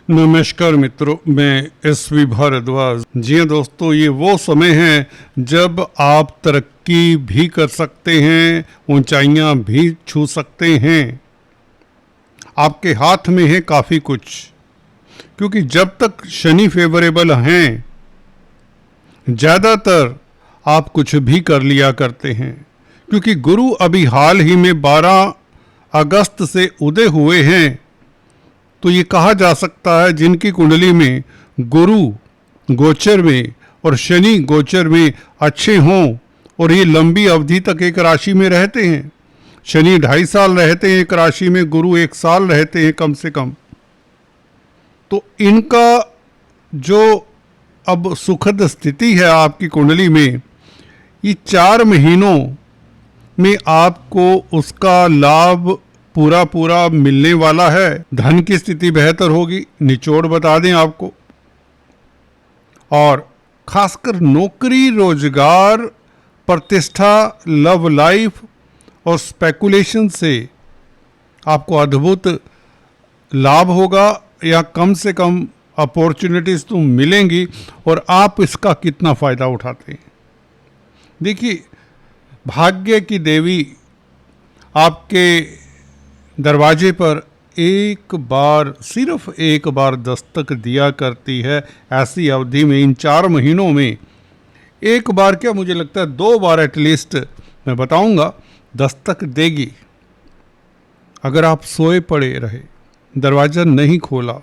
नमस्कार मित्रों, मैं एसवी भारद्वाज। जी हाँ दोस्तों, ये वो समय है जब आप तरक्की भी कर सकते हैं, ऊंचाइयां भी छू सकते हैं। आपके हाथ में है काफ़ी कुछ, क्योंकि जब तक शनि फेवरेबल हैं ज़्यादातर आप कुछ भी कर लिया करते हैं। क्योंकि गुरु अभी हाल ही में 12 अगस्त से उदय हुए हैं, तो ये कहा जा सकता है जिनकी कुंडली में गुरु गोचर में और शनि गोचर में अच्छे हों और ये लंबी अवधि तक एक राशि में रहते हैं। शनि 2.5 साल रहते हैं एक राशि में, गुरु 1 साल रहते हैं कम से कम। तो इनका जो अब सुखद स्थिति है आपकी कुंडली में, ये 4 महीनों में आपको उसका लाभ पूरा मिलने वाला है। धन की स्थिति बेहतर होगी, निचोड़ बता दें आपको। और खासकर नौकरी, रोजगार, प्रतिष्ठा, लव लाइफ और स्पेकुलेशन से आपको अद्भुत लाभ होगा, या कम से कम अपॉर्चुनिटीज तो मिलेंगी, और आप इसका कितना फ़ायदा उठाते हैं। देखिए, भाग्य की देवी आपके दरवाजे पर एक बार, सिर्फ एक बार दस्तक दिया करती है। ऐसी अवधि में, इन 4 महीनों में एक बार क्या, मुझे लगता है 2 बार एटलीस्ट, मैं बताऊंगा, दस्तक देगी। अगर आप सोए पड़े रहे, दरवाज़ा नहीं खोला,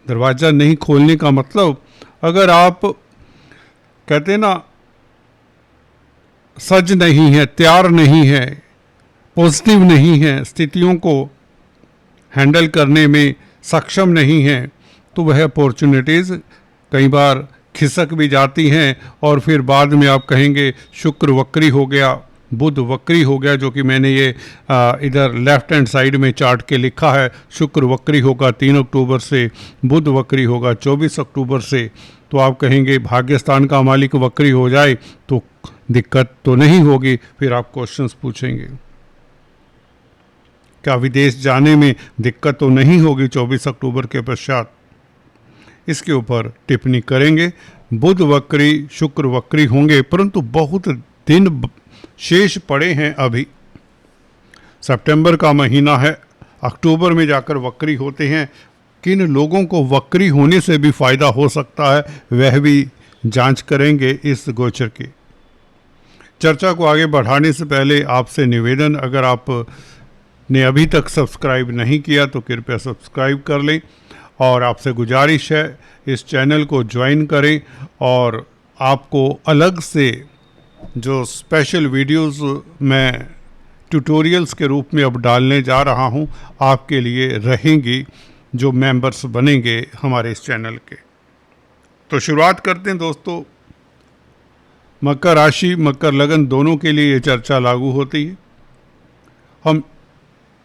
दरवाज़ा नहीं खोलने का मतलब, अगर आप कहते ना सज नहीं है, तैयार नहीं है, पॉजिटिव नहीं है, स्थितियों को हैंडल करने में सक्षम नहीं है, तो वह अपॉर्चुनिटीज़ कई बार खिसक भी जाती हैं। और फिर बाद में आप कहेंगे शुक्र वक्री हो गया, बुध वक्री हो गया, जो कि मैंने ये इधर लेफ्ट हैंड साइड में चार्ट के लिखा है। शुक्र वक्री होगा 3 अक्टूबर से, बुध वक्री होगा 24 अक्टूबर से। तो आप कहेंगे भाग्यस्थान का मालिक वक्री हो जाए तो दिक्कत तो नहीं होगी। फिर आप क्वेश्चंस पूछेंगे, क्या विदेश जाने में दिक्कत तो नहीं होगी 24 अक्टूबर के पश्चात? इसके ऊपर टिप्पणी करेंगे। बुध वक्री, शुक्र वक्री होंगे, परंतु बहुत दिन शेष पड़े हैं अभी। सितंबर का महीना है, अक्टूबर में जाकर वक्री होते हैं। किन लोगों को वक्री होने से भी फायदा हो सकता है, वह भी जांच करेंगे इस गोचर की। चर्चा को आगे बढ़ाने से पहले आपसे निवेदन, अगर आप ने अभी तक सब्सक्राइब नहीं किया तो कृपया सब्सक्राइब कर लें, और आपसे गुजारिश है इस चैनल को ज्वाइन करें। और आपको अलग से जो स्पेशल वीडियोस मैं ट्यूटोरियल्स के रूप में अब डालने जा रहा हूं, आपके लिए रहेंगी, जो मेंबर्स बनेंगे हमारे इस चैनल के। तो शुरुआत करते हैं दोस्तों। मकर राशि, मकर लगन दोनों के लिए ये चर्चा लागू होती है। हम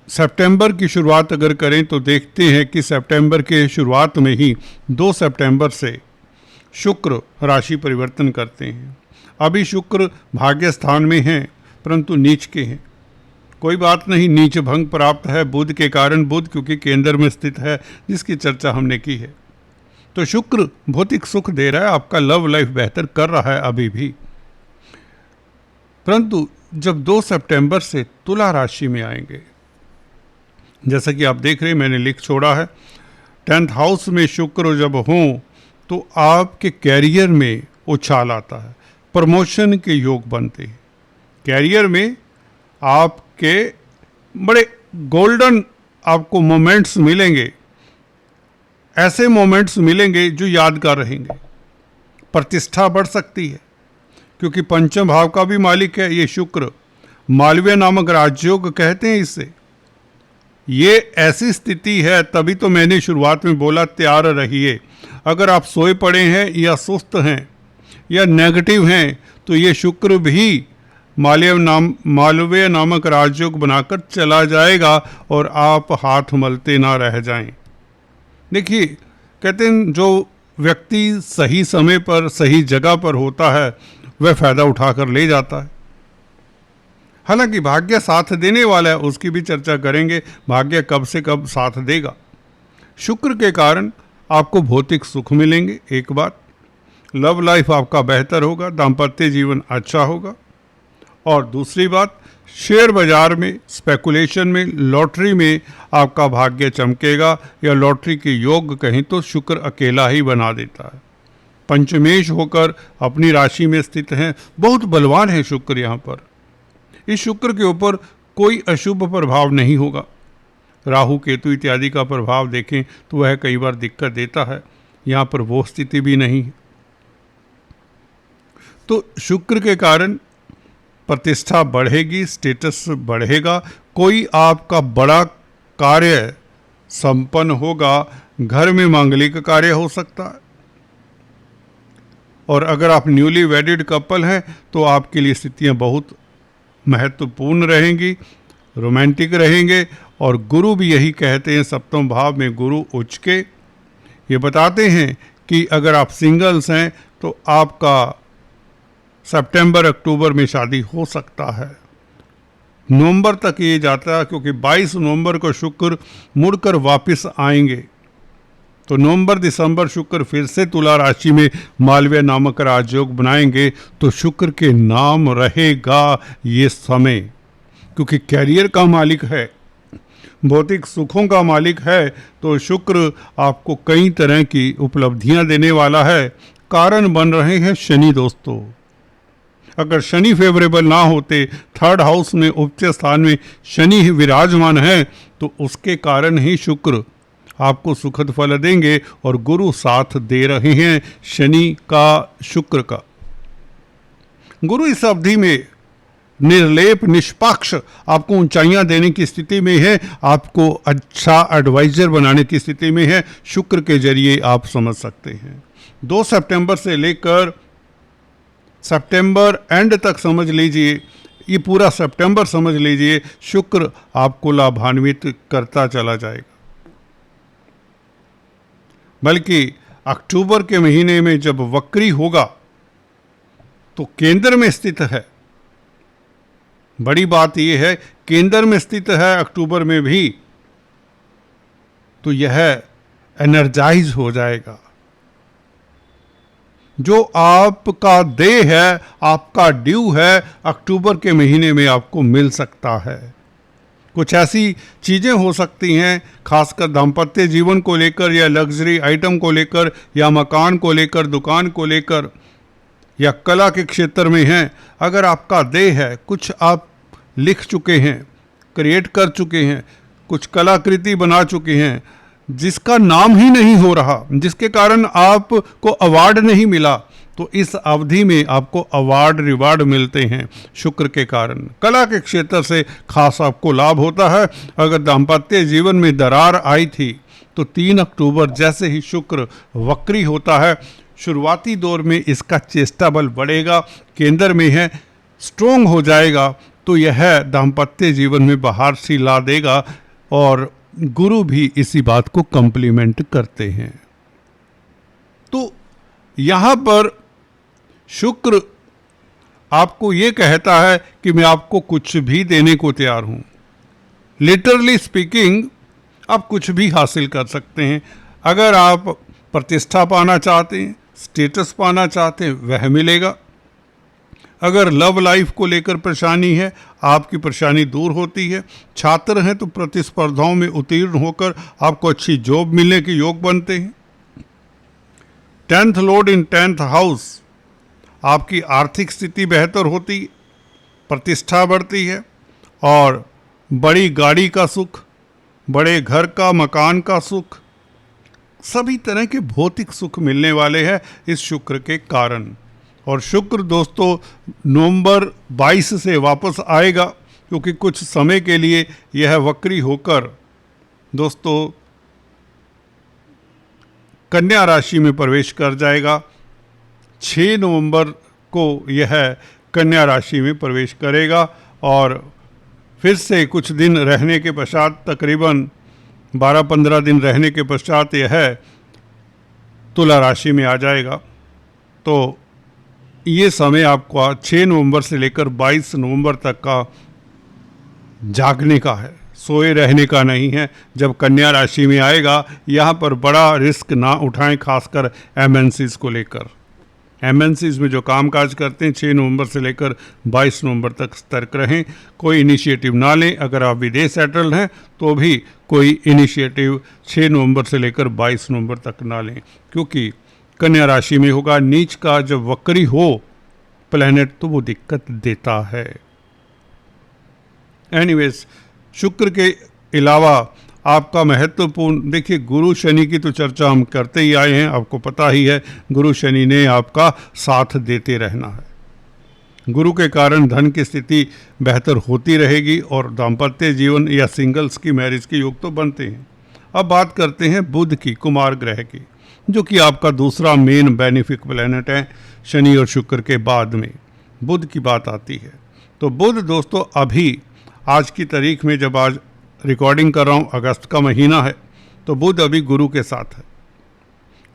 सितंबर की शुरुआत अगर करें तो देखते हैं कि सितंबर के शुरुआत में ही 2 सितंबर से शुक्र राशि परिवर्तन करते हैं। अभी शुक्र भाग्य स्थान में हैं, परंतु नीच के हैं। कोई बात नहीं, नीच भंग प्राप्त है बुध के कारण। बुध क्योंकि केंद्र में स्थित है, जिसकी चर्चा हमने की है। तो शुक्र भौतिक सुख दे रहा है, आपका लव लाइफ बेहतर कर रहा है अभी भी। परंतु जब 2 सितंबर से तुला राशि में आएंगे, जैसा कि आप देख रहे हैं, मैंने लिख छोड़ा है, 10th हाउस में शुक्र जब हों तो आपके कैरियर में उछाल आता है, प्रमोशन के योग बनते हैं। कैरियर में आपके बड़े गोल्डन आपको मोमेंट्स मिलेंगे, ऐसे मोमेंट्स मिलेंगे जो यादगार रहेंगे। प्रतिष्ठा बढ़ सकती है, क्योंकि पंचम भाव का भी मालिक है ये शुक्र। मालवीय नामक राजयोग कहते हैं इसे। ये ऐसी स्थिति है, तभी तो मैंने शुरुआत में बोला तैयार रहिए। अगर आप सोए पड़े हैं या सुस्त हैं या नेगेटिव हैं, तो ये शुक्र भी मालवीय नामक राजयोग बनाकर चला जाएगा, और आप हाथ मलते ना रह जाएं। देखिए, कहते हैं जो व्यक्ति सही समय पर सही जगह पर होता है, वह फ़ायदा उठाकर ले जाता है। हालांकि भाग्य साथ देने वाला है, उसकी भी चर्चा करेंगे, भाग्य कब से कब साथ देगा। शुक्र के कारण आपको भौतिक सुख मिलेंगे, एक बात। लव लाइफ आपका बेहतर होगा, दाम्पत्य जीवन अच्छा होगा। और दूसरी बात, शेयर बाजार में, स्पेकुलेशन में, लॉटरी में आपका भाग्य चमकेगा, या लॉटरी के योग कहीं तो शुक्र अकेला ही बना देता है। पंचमेश होकर अपनी राशि में स्थित हैं, बहुत बलवान है शुक्र यहाँ पर। इस शुक्र के ऊपर कोई अशुभ प्रभाव नहीं होगा। राहु केतु इत्यादि का प्रभाव देखें तो वह कई बार दिक्कत देता है, यहाँ पर वो स्थिति भी नहीं है। तो शुक्र के कारण प्रतिष्ठा बढ़ेगी, स्टेटस बढ़ेगा, कोई आपका बड़ा कार्य संपन्न होगा, घर में मांगलिक कार्य हो सकता है। और अगर आप न्यूली वेडिड कपल हैं तो आपके लिए स्थितियां बहुत महत्वपूर्ण रहेंगी, रोमांटिक रहेंगे। और गुरु भी यही कहते हैं, सप्तम भाव में गुरु उच्च के ये बताते हैं कि अगर आप सिंगल्स हैं तो आपका सितंबर अक्टूबर में शादी हो सकता है। नवंबर तक ये जाता है, क्योंकि 22 नवंबर को शुक्र मुड़कर वापस आएंगे। तो नवंबर दिसंबर शुक्र फिर से तुला राशि में मालव्य नामक राजयोग बनाएंगे। तो शुक्र के नाम रहेगा ये समय, क्योंकि कैरियर का मालिक है, भौतिक सुखों का मालिक है। तो शुक्र आपको कई तरह की उपलब्धियां देने वाला है। कारण बन रहे हैं शनि दोस्तों। अगर शनि फेवरेबल ना होते, थर्ड हाउस में उच्च स्थान में शनि विराजमान है, तो उसके कारण ही शुक्र आपको सुखद फल देंगे। और गुरु साथ दे रहे हैं शनि का, शुक्र का। गुरु इस अवधि में निर्लेप निष्पक्ष आपको ऊंचाइयां देने की स्थिति में है, आपको अच्छा एडवाइजर बनाने की स्थिति में है। शुक्र के जरिए आप समझ सकते हैं। 2 सितंबर से लेकर सितंबर एंड तक समझ लीजिए, ये पूरा सितंबर समझ लीजिए, शुक्र आपको लाभान्वित करता चला जाएगा। बल्कि अक्टूबर के महीने में जब वक्री होगा तो केंद्र में स्थित है। बड़ी बात यह है, केंद्र में स्थित है अक्टूबर में भी, तो यह एनर्जाइज हो जाएगा। जो आपका देय है, आपका ड्यू है, अक्टूबर के महीने में आपको मिल सकता है। कुछ ऐसी चीज़ें हो सकती हैं, खासकर दाम्पत्य जीवन को लेकर, या लग्जरी आइटम को लेकर, या मकान को लेकर, दुकान को लेकर, या कला के क्षेत्र में हैं। अगर आपका देय है, कुछ आप लिख चुके हैं, क्रिएट कर चुके हैं, कुछ कलाकृति बना चुके हैं, जिसका नाम ही नहीं हो रहा, जिसके कारण आपको अवार्ड नहीं मिला, तो इस अवधि में आपको अवार्ड रिवार्ड मिलते हैं शुक्र के कारण। कला के क्षेत्र से खास आपको लाभ होता है। अगर दाम्पत्य जीवन में दरार आई थी तो 3 अक्टूबर जैसे ही शुक्र वक्री होता है, शुरुआती दौर में इसका चेष्टा बल बढ़ेगा, केंद्र में है, स्ट्रोंग हो जाएगा, तो यह दाम्पत्य जीवन में बहार सी ला देगा। और गुरु भी इसी बात को कम्प्लीमेंट करते हैं। तो यहाँ पर शुक्र आपको ये कहता है कि मैं आपको कुछ भी देने को तैयार हूँ। लिटरली स्पीकिंग, आप कुछ भी हासिल कर सकते हैं। अगर आप प्रतिष्ठा पाना चाहते हैं, स्टेटस पाना चाहते हैं, वह मिलेगा। अगर लव लाइफ को लेकर परेशानी है, आपकी परेशानी दूर होती है। छात्र हैं तो प्रतिस्पर्धाओं में उत्तीर्ण होकर आपको अच्छी जॉब मिलने के योग बनते हैं। 10th लॉर्ड इन 10th हाउस, आपकी आर्थिक स्थिति बेहतर होती है, प्रतिष्ठा बढ़ती है, और बड़ी गाड़ी का सुख, बड़े घर का, मकान का सुख, सभी तरह के भौतिक सुख मिलने वाले हैं इस शुक्र के कारण। और शुक्र दोस्तों नवंबर 22 से वापस आएगा, क्योंकि कुछ समय के लिए यह वक्री होकर दोस्तों कन्या राशि में प्रवेश कर जाएगा। 6 नवंबर को यह कन्या राशि में प्रवेश करेगा, और फिर से कुछ दिन रहने के पश्चात, तकरीबन 12-15 दिन रहने के पश्चात यह तुला राशि में आ जाएगा। तो ये समय आपका 6 नवंबर से लेकर 22 नवंबर तक का जागने का है, सोए रहने का नहीं है। जब कन्या राशि में आएगा, यहाँ पर बड़ा रिस्क ना उठाएं, खासकर एमएनसीज को लेकर। एमएनसीज में जो कामकाज करते हैं 6 नवंबर से लेकर 22 नवंबर तक सतर्क रहें, कोई इनिशिएटिव ना लें। अगर आप विदेश सेटल्ड हैं तो भी कोई इनिशिएटिव 6 नवंबर से लेकर 22 नवंबर तक ना लें, क्योंकि कन्या राशि में होगा। नीच का जब वक्री हो प्लैनेट तो वो दिक्कत देता है। एनीवेज, शुक्र के अलावा आपका महत्वपूर्ण, देखिए गुरु शनि की तो चर्चा हम करते ही आए हैं, आपको पता ही है गुरु शनि ने आपका साथ देते रहना है। गुरु के कारण धन की स्थिति बेहतर होती रहेगी और दाम्पत्य जीवन या सिंगल्स की मैरिज के योग तो बनते हैं। अब बात करते हैं बुध की, कुमार ग्रह की, जो कि आपका दूसरा मेन बेनिफिक प्लैनेट है। शनि और शुक्र के बाद में बुध की बात आती है। तो बुध दोस्तों अभी आज की तारीख में, जब आज रिकॉर्डिंग कर रहा हूँ, अगस्त का महीना है, तो बुध अभी गुरु के साथ है।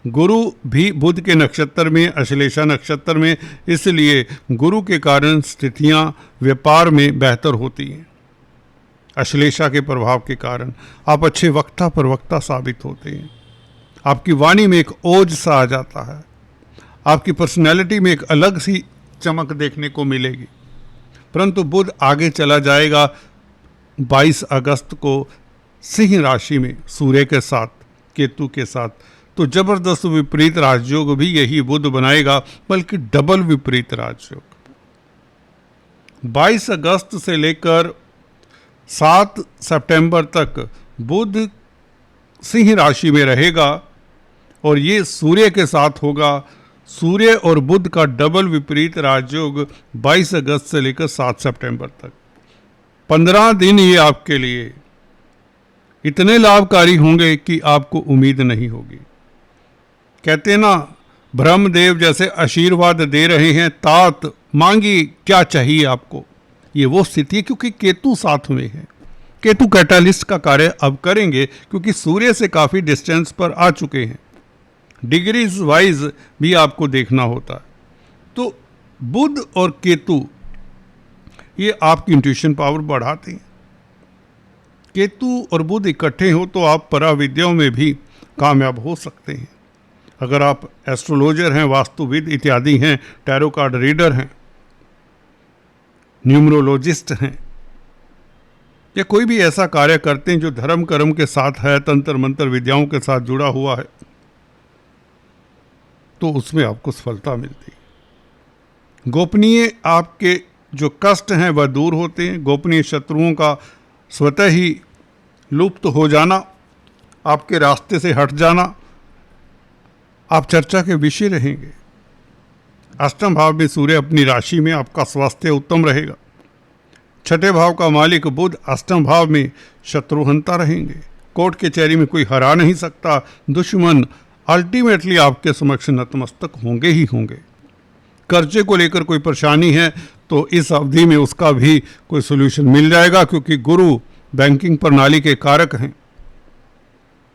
गुरु भी बुध के नक्षत्र में, अश्लेषा नक्षत्र में, इसलिए गुरु के कारण स्थितियाँ व्यापार में बेहतर होती हैं। अश्लेषा के प्रभाव के कारण आप अच्छे वक्ता प्रवक्ता साबित होते हैं। आपकी वाणी में एक ओज सा आ जाता है, आपकी पर्सनैलिटी में एक अलग सी चमक देखने को मिलेगी। परंतु बुध आगे चला जाएगा 22 अगस्त को सिंह राशि में सूर्य के साथ, केतु के साथ, तो जबरदस्त विपरीत राजयोग भी यही बुध बनाएगा, बल्कि डबल विपरीत राजयोग। 22 अगस्त से लेकर 7 सितंबर तक बुध सिंह राशि में रहेगा और ये सूर्य के साथ होगा। सूर्य और बुध का डबल विपरीत राजयोग 22 अगस्त से लेकर 7 सितंबर तक 15 दिन ये आपके लिए इतने लाभकारी होंगे कि आपको उम्मीद नहीं होगी। कहते ना, ब्रह्मदेव जैसे आशीर्वाद दे रहे हैं, तात मांगी क्या चाहिए आपको, ये वो स्थिति है, क्योंकि केतु साथ में है। केतु कैटालिस्ट का कार्य अब करेंगे, क्योंकि सूर्य से काफ़ी डिस्टेंस पर आ चुके हैं। डिग्रीज वाइज भी आपको देखना होता है। तो बुध और केतु ये आपकी इंट्यूशन पावर बढ़ाते हैं। केतु और बुध इकट्ठे हो तो आप पराविद्याओं में भी कामयाब हो सकते हैं। अगर आप एस्ट्रोलॉजर हैं, वास्तुविद इत्यादि हैं, टैरो कार्ड रीडर हैं, न्यूमरोलॉजिस्ट हैं, या कोई भी ऐसा कार्य करते हैं जो धर्म कर्म के साथ है, तंत्र मंत्र विद्याओं के साथ जुड़ा हुआ है, तो उसमें आपको सफलता मिलती है। गोपनीय आपके जो कष्ट हैं वह दूर होते हैं। गोपनीय शत्रुओं का स्वतः ही लुप्त हो जाना, आपके रास्ते से हट जाना, आप चर्चा के विषय रहेंगे। अष्टम भाव में सूर्य अपनी राशि में, आपका स्वास्थ्य उत्तम रहेगा। छठे भाव का मालिक बुध अष्टम भाव में शत्रुहंता रहेंगे। कोर्ट कचहरी में कोई हरा नहीं सकता। दुश्मन अल्टीमेटली आपके समक्ष नतमस्तक होंगे ही होंगे। कर्जे को लेकर कोई परेशानी है तो इस अवधि में उसका भी कोई सोल्यूशन मिल जाएगा, क्योंकि गुरु बैंकिंग प्रणाली के कारक हैं,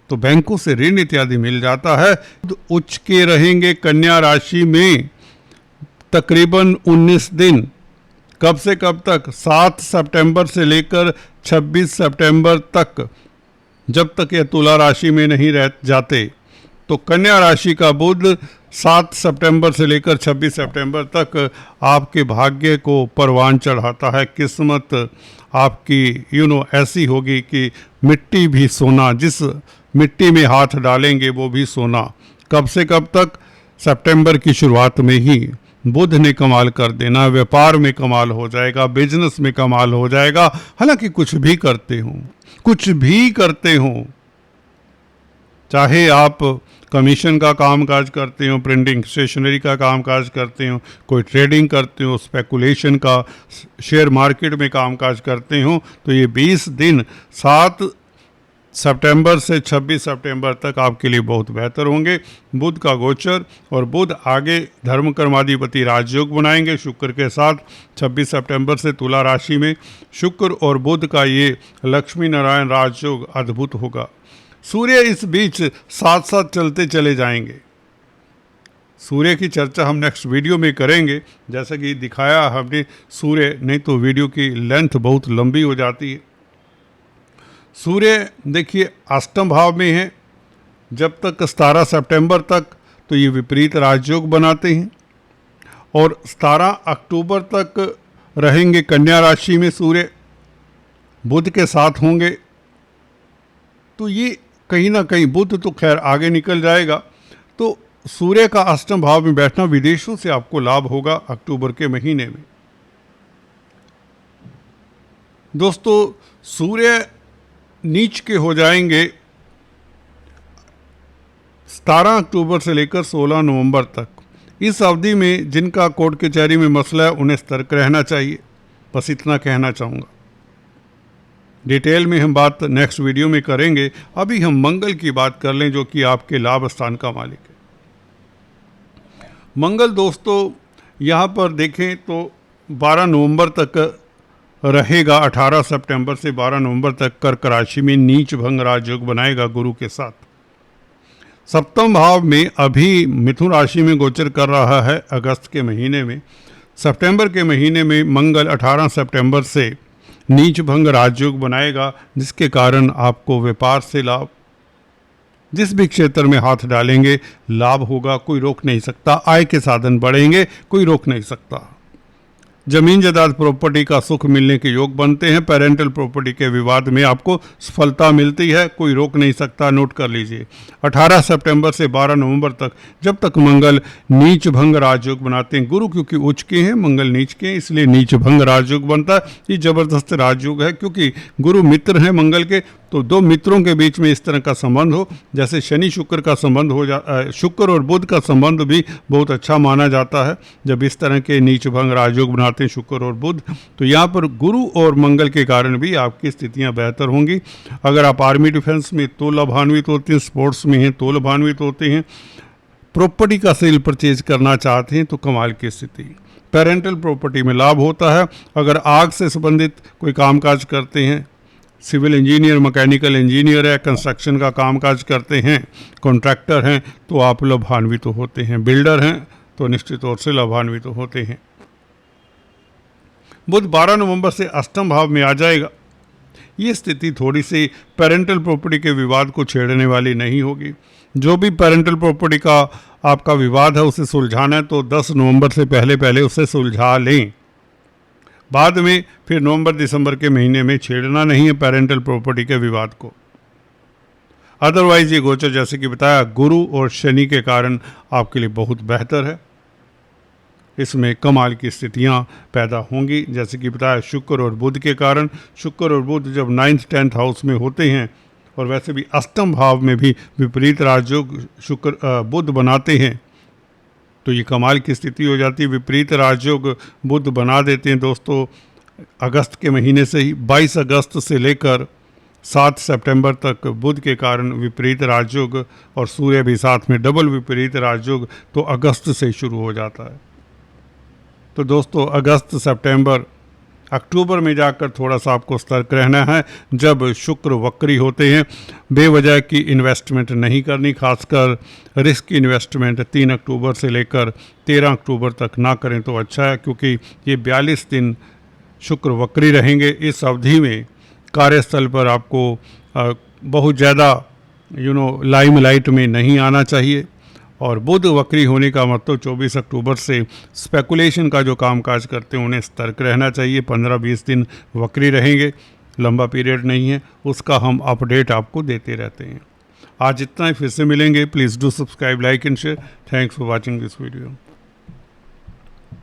तो बैंकों से ऋण इत्यादि मिल जाता है। तो उच्च के रहेंगे कन्या राशि में तकरीबन 19 दिन। कब से कब तक? 7 सितंबर से लेकर 26 सितंबर तक, जब तक ये तुला राशि में नहीं रह जाते। तो कन्या राशि का बुध 7 सितंबर से लेकर 26 सितंबर तक आपके भाग्य को परवान चढ़ाता है। किस्मत आपकी ऐसी होगी कि मिट्टी भी सोना, जिस मिट्टी में हाथ डालेंगे वो भी सोना। कब से कब तक? सितंबर की शुरुआत में ही बुध ने कमाल कर देना। व्यापार में कमाल हो जाएगा, बिजनेस में कमाल हो जाएगा। हालांकि कुछ भी करते हो, चाहे आप कमीशन का कामकाज करते हो, प्रिंटिंग स्टेशनरी का कामकाज करते हो, कोई ट्रेडिंग करते हो, स्पेकुलेशन का, शेयर मार्केट में कामकाज करते हो, तो ये 20 दिन 7 सितंबर से 26 सितंबर तक आपके लिए बहुत बेहतर होंगे। बुध का गोचर और बुध आगे धर्म कर्माधिपति राजयोग बनाएंगे शुक्र के साथ। 26 सितंबर से तुला राशि में शुक्र और बुध का ये लक्ष्मी नारायण राजयोग अद्भुत होगा। सूर्य इस बीच साथ साथ चलते चले जाएंगे। सूर्य की चर्चा हम नेक्स्ट वीडियो में करेंगे। जैसा कि दिखाया हमने सूर्य, नहीं तो वीडियो की लेंथ बहुत लंबी हो जाती है। सूर्य देखिए अष्टम भाव में है जब तक 17 सितंबर तक, तो ये विपरीत राजयोग बनाते हैं और 17 अक्टूबर तक रहेंगे कन्या राशि में सूर्य, बुध के साथ होंगे। तो ये कहीं ना कहीं बुध तो खैर आगे निकल जाएगा, तो सूर्य का अष्टम भाव में बैठना विदेशों से आपको लाभ होगा अक्टूबर के महीने में। दोस्तों सूर्य नीच के हो जाएंगे 17 अक्टूबर से लेकर 16 नवंबर तक। इस अवधि में जिनका कोर्ट कचहरी में मसला है उन्हें सतर्क रहना चाहिए, बस इतना कहना चाहूँगा। डिटेल में हम बात नेक्स्ट वीडियो में करेंगे। अभी हम मंगल की बात कर लें जो कि आपके लाभ स्थान का मालिक है। मंगल दोस्तों यहाँ पर देखें तो 12 नवंबर तक रहेगा, 18 सितंबर से 12 नवंबर तक कर्क राशि में नीच भंग राजयोग बनाएगा गुरु के साथ। सप्तम भाव में अभी मिथुन राशि में गोचर कर रहा है अगस्त के महीने में। सितंबर के महीने में मंगल 18 सितंबर से नीच भंग राजयोग बनाएगा, जिसके कारण आपको व्यापार से लाभ, जिस भी क्षेत्र में हाथ डालेंगे लाभ होगा, कोई रोक नहीं सकता। आय के साधन बढ़ेंगे, कोई रोक नहीं सकता। जमीन जायदाद प्रॉपर्टी का सुख मिलने के योग बनते हैं। पेरेंटल प्रॉपर्टी के विवाद में आपको सफलता मिलती है, कोई रोक नहीं सकता। नोट कर लीजिए 18 सितंबर से 12 नवंबर तक, जब तक मंगल नीच भंग राजयोग बनाते हैं। गुरु क्योंकि उच्च के हैं, मंगल नीच के हैं, इसलिए नीच भंग राजयोग बनता है। ये जबरदस्त राजयोग है क्योंकि गुरु मित्र हैं मंगल के, तो दो मित्रों के बीच में इस तरह का संबंध हो, जैसे शनि शुक्र का संबंध हो शुक्र और बुध का संबंध भी बहुत अच्छा माना जाता है जब इस तरह के नीच भंग राजयोग बनाते हैं शुक्र और बुध। तो यहाँ पर गुरु और मंगल के कारण भी आपकी स्थितियाँ बेहतर होंगी। अगर आप आर्मी डिफेंस में तो लाभान्वित होते हैं, स्पोर्ट्स में हैं तो लाभान्वित होते हैं, प्रॉपर्टी का सेल परचेज करना चाहते हैं तो कमाल की स्थिति। पेरेंटल प्रॉपर्टी में लाभ होता है। अगर आग से संबंधित कोई कामकाज करते हैं, सिविल इंजीनियर, मैकेनिकल इंजीनियर है, कंस्ट्रक्शन का कामकाज करते हैं, कॉन्ट्रैक्टर हैं, तो आप लाभान्वित होते हैं। बिल्डर हैं तो निश्चित तौर से लाभान्वित होते हैं। बुध 12 नवंबर से अष्टम भाव में आ जाएगा। ये स्थिति थोड़ी सी पेरेंटल प्रॉपर्टी के विवाद को छेड़ने वाली नहीं होगी। जो भी पेरेंटल प्रॉपर्टी का आपका विवाद है उसे सुलझाना है तो 10 नवंबर से पहले पहले उसे सुलझा लें। बाद में फिर नवंबर दिसंबर के महीने में छेड़ना नहीं है पेरेंटल प्रॉपर्टी के विवाद को। अदरवाइज ये गोचर जैसे कि बताया गुरु और शनि के कारण आपके लिए बहुत बेहतर है। इसमें कमाल की स्थितियां पैदा होंगी। जैसे कि बताया शुक्र और बुध के कारण, शुक्र और बुध जब 9th 10th हाउस में होते हैं और वैसे भी अष्टम भाव में भी विपरीत राजयोग शुक्र बुध बनाते हैं तो ये कमाल की स्थिति हो जाती है। विपरीत राजयोग बुध बना देते हैं दोस्तों अगस्त के महीने से ही। 22 अगस्त से लेकर 7 सितंबर तक बुध के कारण विपरीत राजयोग और सूर्य भी साथ में डबल विपरीत राजयोग तो अगस्त से शुरू हो जाता है। तो दोस्तों अगस्त, सितंबर, अक्टूबर में जाकर थोड़ा सा आपको सतर्क रहना है जब शुक्र वक्री होते हैं। बेवजह की इन्वेस्टमेंट नहीं करनी, खासकर रिस्क इन्वेस्टमेंट 3 अक्टूबर से लेकर 13 अक्टूबर तक ना करें तो अच्छा है, क्योंकि ये 42 दिन शुक्र वक्री रहेंगे। इस अवधि में कार्यस्थल पर आपको बहुत ज़्यादा लाइमलाइट में नहीं आना चाहिए। और बुध वक्री होने का मतलब 24 अक्टूबर से स्पेकुलेशन का जो कामकाज करते हैं उन्हें सतर्क रहना चाहिए। 15-20 दिन वक्री रहेंगे, लंबा पीरियड नहीं है, उसका हम अपडेट आपको देते रहते हैं। आज इतना ही, फिर से मिलेंगे। Please do subscribe, like and share. Thanks for watching this video.